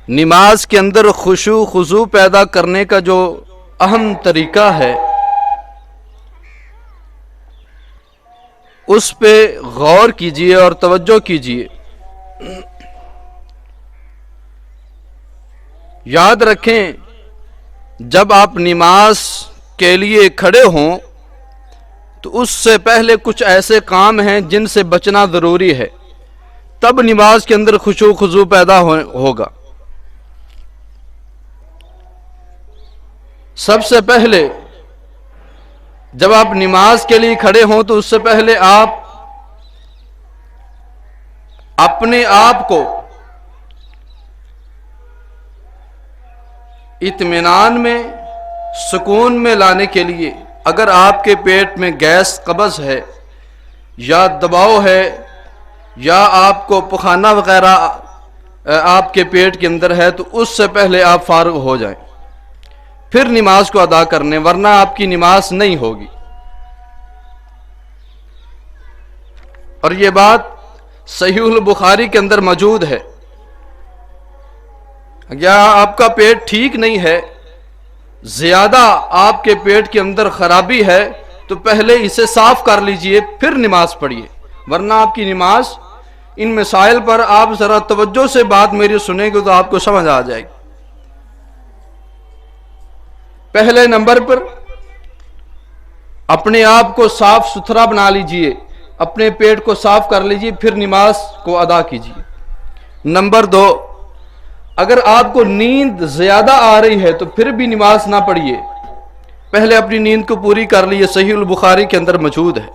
نماز کے اندر خشوع خضوع پیدا کرنے کا جو اہم طریقہ ہے اس پہ غور کیجئے اور توجہ کیجئے۔ یاد رکھیں، جب آپ نماز کے لیے کھڑے ہوں تو اس سے پہلے کچھ ایسے کام ہیں جن سے بچنا ضروری ہے، تب نماز کے اندر خشوع خضوع پیدا ہوگا۔ سب سے پہلے جب آپ نماز کے لیے کھڑے ہوں تو اس سے پہلے آپ اپنے آپ کو اطمینان میں، سکون میں لانے کے لیے، اگر آپ کے پیٹ میں گیس قبض ہے یا دباؤ ہے یا آپ کو پخانہ وغیرہ آپ کے پیٹ کے اندر ہے تو اس سے پہلے آپ فارغ ہو جائیں، پھر نماز کو ادا کرنے، ورنہ آپ کی نماز نہیں ہوگی۔ اور یہ بات صحیح البخاری کے اندر موجود ہے۔ یا آپ کا پیٹ ٹھیک نہیں ہے، زیادہ آپ کے پیٹ کے اندر خرابی ہے تو پہلے اسے صاف کر لیجئے پھر نماز پڑھیے، ورنہ آپ کی نماز، ان مسائل پر آپ ذرا توجہ سے بات میری سنیں گے تو آپ کو سمجھ آ جائے گی۔ پہلے نمبر پر اپنے آپ کو صاف ستھرا بنا لیجئے، اپنے پیٹ کو صاف کر لیجئے، پھر نماز کو ادا کیجئے۔ نمبر 2، اگر آپ کو نیند زیادہ آ رہی ہے تو پھر بھی نماز نہ پڑھیے، پہلے اپنی نیند کو پوری کر لیجئے، صحیح البخاری کے اندر موجود ہے۔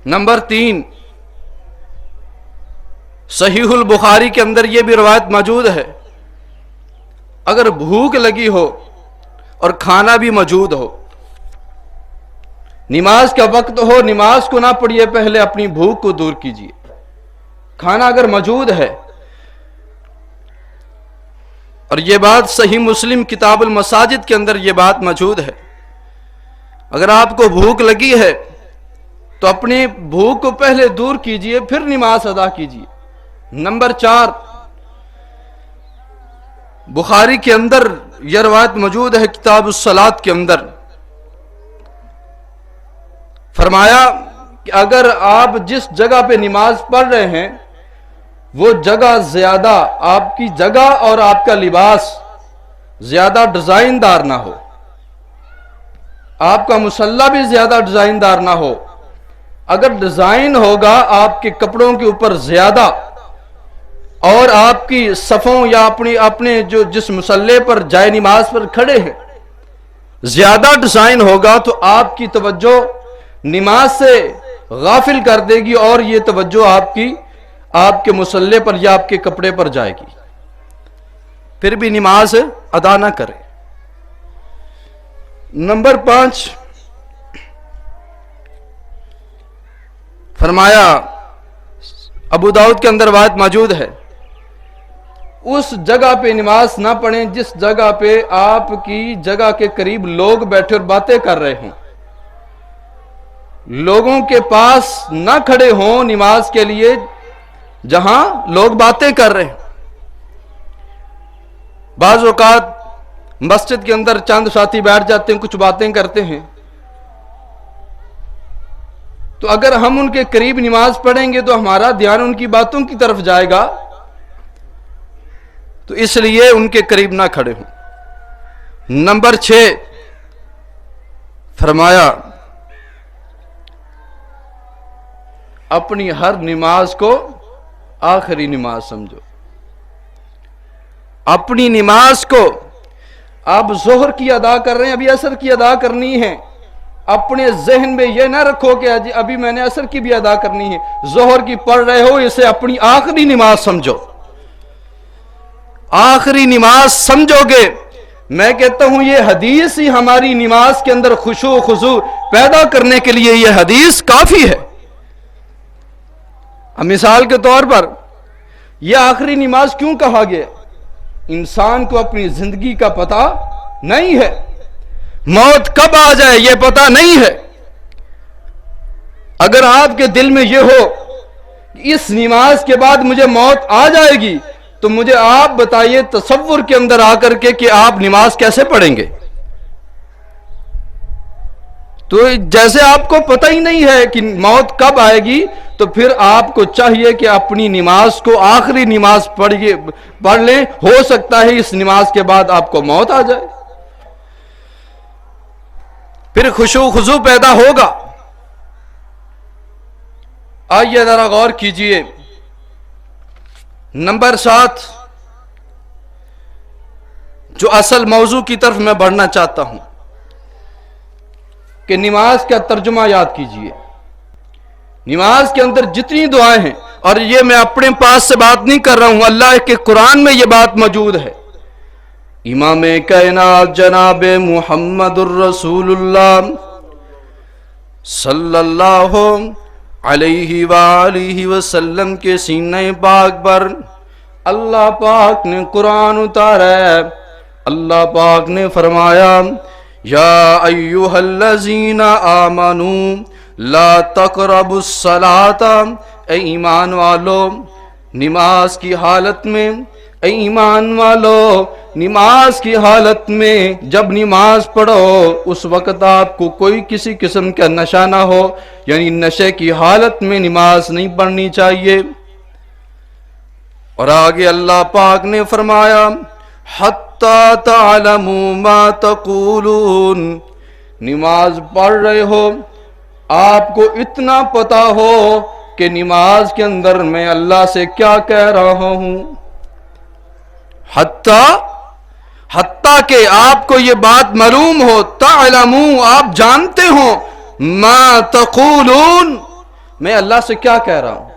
نمبر 3، صحیح البخاری کے اندر یہ بھی روایت موجود ہے، اگر بھوک لگی ہو اور کھانا بھی موجود ہو، نماز کا وقت ہو، نماز کو نہ پڑھیے، پہلے اپنی بھوک کو دور کیجیے۔ کھانا اگر موجود ہے، اور یہ بات صحیح مسلم کتاب المساجد کے اندر یہ بات موجود ہے، اگر آپ کو بھوک لگی ہے تو اپنی بھوک کو پہلے دور کیجیے، پھر نماز ادا کیجیے۔ نمبر 4، بخاری کے اندر یہ روایت موجود ہے کتاب الصلاۃ کے اندر، فرمایا کہ اگر آپ جس جگہ پہ نماز پڑھ رہے ہیں وہ جگہ زیادہ، آپ کی جگہ اور آپ کا لباس زیادہ ڈیزائن دار نہ ہو، آپ کا مصلی بھی زیادہ ڈیزائن دار نہ ہو، اگر ڈیزائن ہوگا آپ کے کپڑوں کے اوپر زیادہ اور آپ کی صفوں یا اپنے جو جس مصلی پر جائے نماز پر کھڑے ہیں زیادہ ڈیزائن ہوگا تو آپ کی توجہ نماز سے غافل کر دے گی اور یہ توجہ آپ کے مصلی پر یا آپ کے کپڑے پر جائے گی، پھر بھی نماز ادا نہ کرے۔ نمبر 5، فرمایا ابو داؤد کے اندر روایت موجود ہے، اس جگہ پہ نماز نہ پڑھیں جس جگہ پہ آپ کی جگہ کے قریب لوگ بیٹھے اور باتیں کر رہے ہوں، لوگوں کے پاس نہ کھڑے ہوں نماز کے لیے جہاں لوگ باتیں کر رہے ہیں۔ بعض اوقات مسجد کے اندر چند ساتھی بیٹھ جاتے ہیں، کچھ باتیں کرتے ہیں، تو اگر ہم ان کے قریب نماز پڑھیں گے تو ہمارا دھیان ان کی باتوں کی طرف جائے گا، تو اس لیے ان کے قریب نہ کھڑے ہوں۔ نمبر 6، فرمایا اپنی ہر نماز کو آخری نماز سمجھو، اپنی نماز کو، آپ ظہر کی ادا کر رہے ہیں، ابھی عصر کی ادا کرنی ہے، اپنے ذہن میں یہ نہ رکھو کہ ابھی میں نے عصر کی بھی ادا کرنی ہے، ظہر کی پڑھ رہے ہو، اسے اپنی آخری نماز سمجھو، آخری نماز سمجھو گے۔ میں کہتا ہوں یہ حدیث ہی ہماری نماز کے اندر خشوع و خضوع پیدا کرنے کے لیے یہ حدیث کافی ہے۔ مثال کے طور پر یہ آخری نماز کیوں کہا گیا؟ انسان کو اپنی زندگی کا پتہ نہیں ہے، موت کب آ جائے یہ پتہ نہیں ہے۔ اگر آپ کے دل میں یہ ہو اس نماز کے بعد مجھے موت آ جائے گی، تو مجھے آپ بتائیے تصور کے اندر آ کر کے کہ آپ نماز کیسے پڑھیں گے؟ تو جیسے آپ کو پتہ ہی نہیں ہے کہ موت کب آئے گی، تو پھر آپ کو چاہیے کہ اپنی نماز کو آخری نماز پڑھ لیں، ہو سکتا ہے اس نماز کے بعد آپ کو موت آ جائے، پھر خشوع خضوع پیدا ہوگا۔ آئیے ذرا غور کیجئے۔ نمبر 7، جو اصل موضوع کی طرف میں بڑھنا چاہتا ہوں کہ نماز کا ترجمہ یاد کیجئے۔ نماز کے اندر جتنی دعائیں ہیں، اور یہ میں اپنے پاس سے بات نہیں کر رہا ہوں، اللہ کے قرآن میں یہ بات موجود ہے۔ امام کائنات جناب محمد الرسول اللہ صلی اللہ علیہ وآلہ وسلم کے سینہ پاک پر اللہ پاک نے قرآن اتارا ہے۔ اللہ پاک نے فرمایا، یا ایھا الذین آمنوا لا تقربوا الصلاۃ، اے ایمان والو نماز کی حالت میں، اے ایمان والو نماز کی حالت میں جب نماز پڑھو اس وقت آپ کو کوئی کسی قسم کا نشہ نہ ہو، یعنی نشے کی حالت میں نماز نہیں پڑھنی چاہیے۔ اور آگے اللہ پاک نے فرمایا، حتی تعلموا ما تقولون، نماز پڑھ رہے ہو آپ کو اتنا پتا ہو کہ نماز کے اندر میں اللہ سے کیا کہہ رہا ہوں۔ حتیٰ کہ آپ کو یہ بات معلوم ہو، تعلموا آپ جانتے ہو، ما تقولون میں اللہ سے کیا کہہ رہا ہوں۔